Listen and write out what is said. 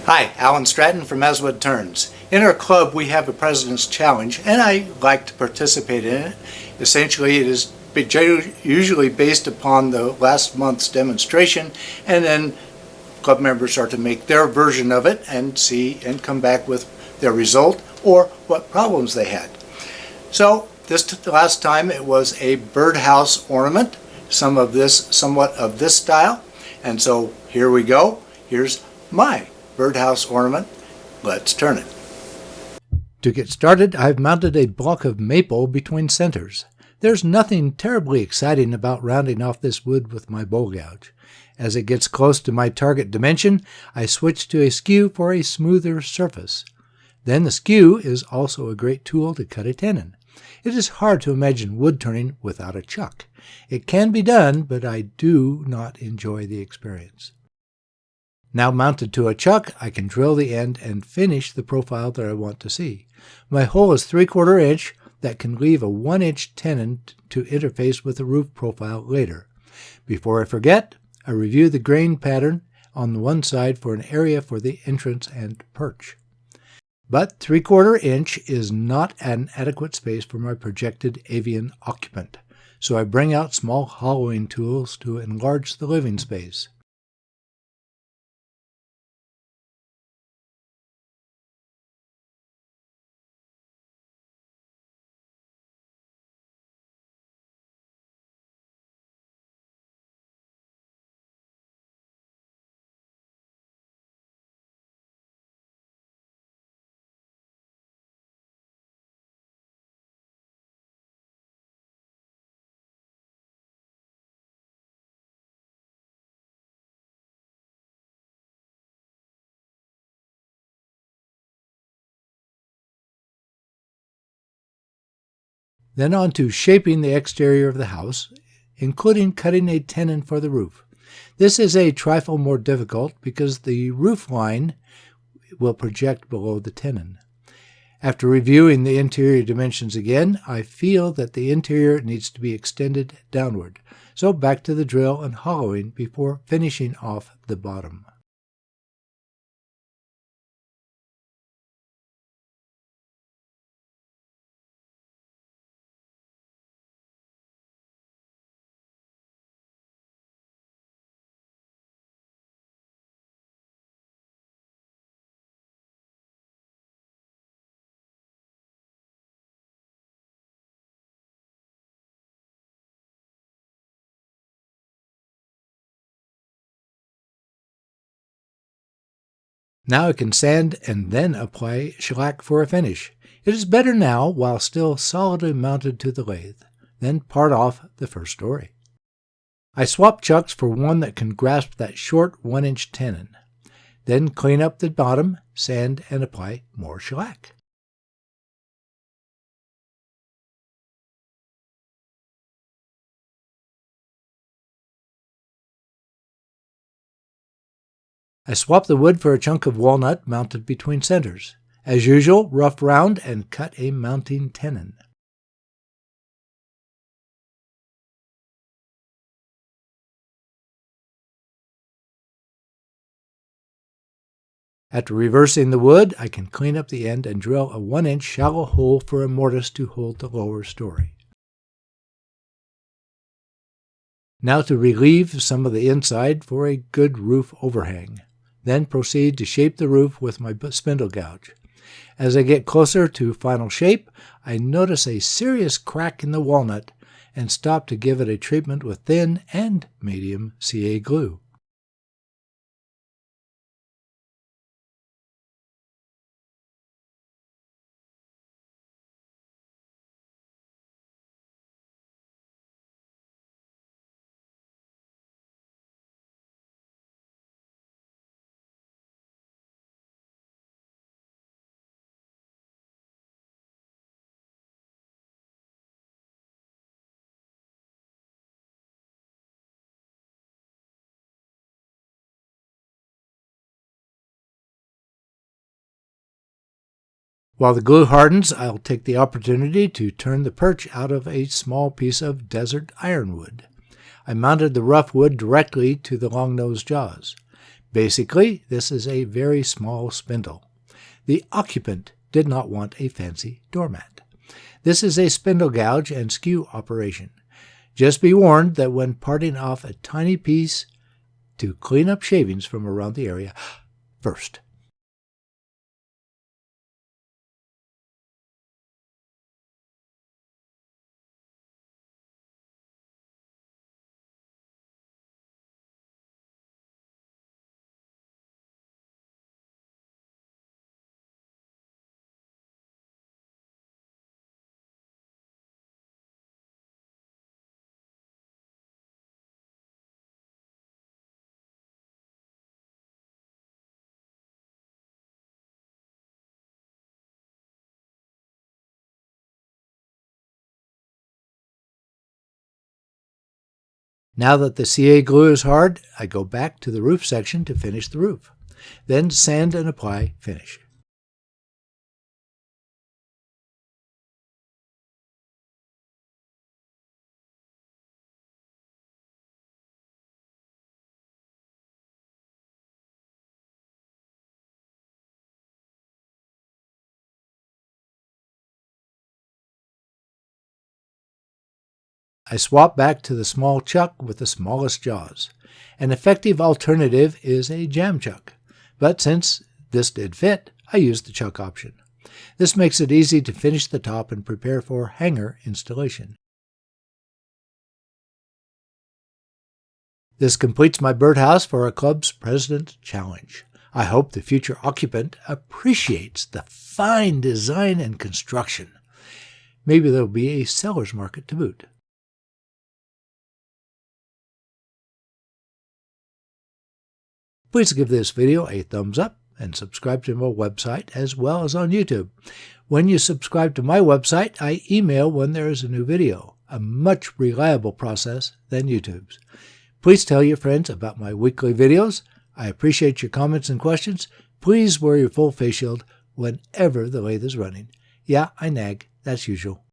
Hi, Alan Stratton from As Wood Turns. In our club we have a President's Challenge and I like to participate in it. Essentially it is usually based upon the last month's demonstration, and then club members are to make their version of it and see and come back with their result or what problems they had. So the last time it was a birdhouse ornament, somewhat of this style, and so here we go. Here's my birdhouse ornament. Let's turn it. To get started, I've mounted a block of maple between centers. There's nothing terribly exciting about rounding off this wood with my bowl gouge. As it gets close to my target dimension, I switch to a skew for a smoother surface. Then the skew is also a great tool to cut a tenon. It is hard to imagine wood turning without a chuck. It can be done, but I do not enjoy the experience. Now mounted to a chuck, I can drill the end and finish the profile that I want to see. My hole is 3/4 inch that can leave a 1-inch tenon to interface with the roof profile later. Before I forget, I review the grain pattern on the one side for an area for the entrance and perch. But 3/4 inch is not an adequate space for my projected Avian Occupant, so I bring out small hollowing tools to enlarge the living space. Then on to shaping the exterior of the house, including cutting a tenon for the roof. This is a trifle more difficult because the roof line will project below the tenon. After reviewing the interior dimensions again, I feel that the interior needs to be extended downward, so back to the drill and hollowing before finishing off the bottom. Now I can sand and then apply shellac for a finish. It is better now while still solidly mounted to the lathe. Then part off the first story. I swap chucks for one that can grasp that short 1-inch tenon. Then clean up the bottom, sand, and apply more shellac. I swap the wood for a chunk of walnut mounted between centers. As usual, rough round and cut a mounting tenon. After reversing the wood, I can clean up the end and drill a 1-inch shallow hole for a mortise to hold the lower story. Now to relieve some of the inside for a good roof overhang. Then proceed to shape the roof with my spindle gouge. As I get closer to final shape, I notice a serious crack in the walnut and stop to give it a treatment with thin and medium CA glue. While the glue hardens, I'll take the opportunity to turn the perch out of a small piece of desert ironwood. I mounted the rough wood directly to the long-nosed jaws. Basically, this is a very small spindle. The Occupant did not want a fancy doormat. This is a spindle gouge and skew operation. Just be warned that when parting off a tiny piece, to clean up shavings from around the area first. Now that the CA glue is hard, I go back to the roof section to finish the roof. Then sand and apply finish. I swap back to the small chuck with the smallest jaws. An effective alternative is a jam chuck, but since this did fit, I used the chuck option. This makes it easy to finish the top and prepare for hanger installation. This completes my birdhouse for our club's President's Challenge. I hope the future occupant appreciates the fine design and construction. Maybe there will be a seller's market to boot. Please give this video a thumbs up and subscribe to my website as well as on YouTube. When you subscribe to my website, I email when there is a new video, a much reliable process than YouTube's. Please tell your friends about my weekly videos. I appreciate your comments and questions. Please wear your full face shield whenever the lathe is running. Yeah, I nag. That's usual.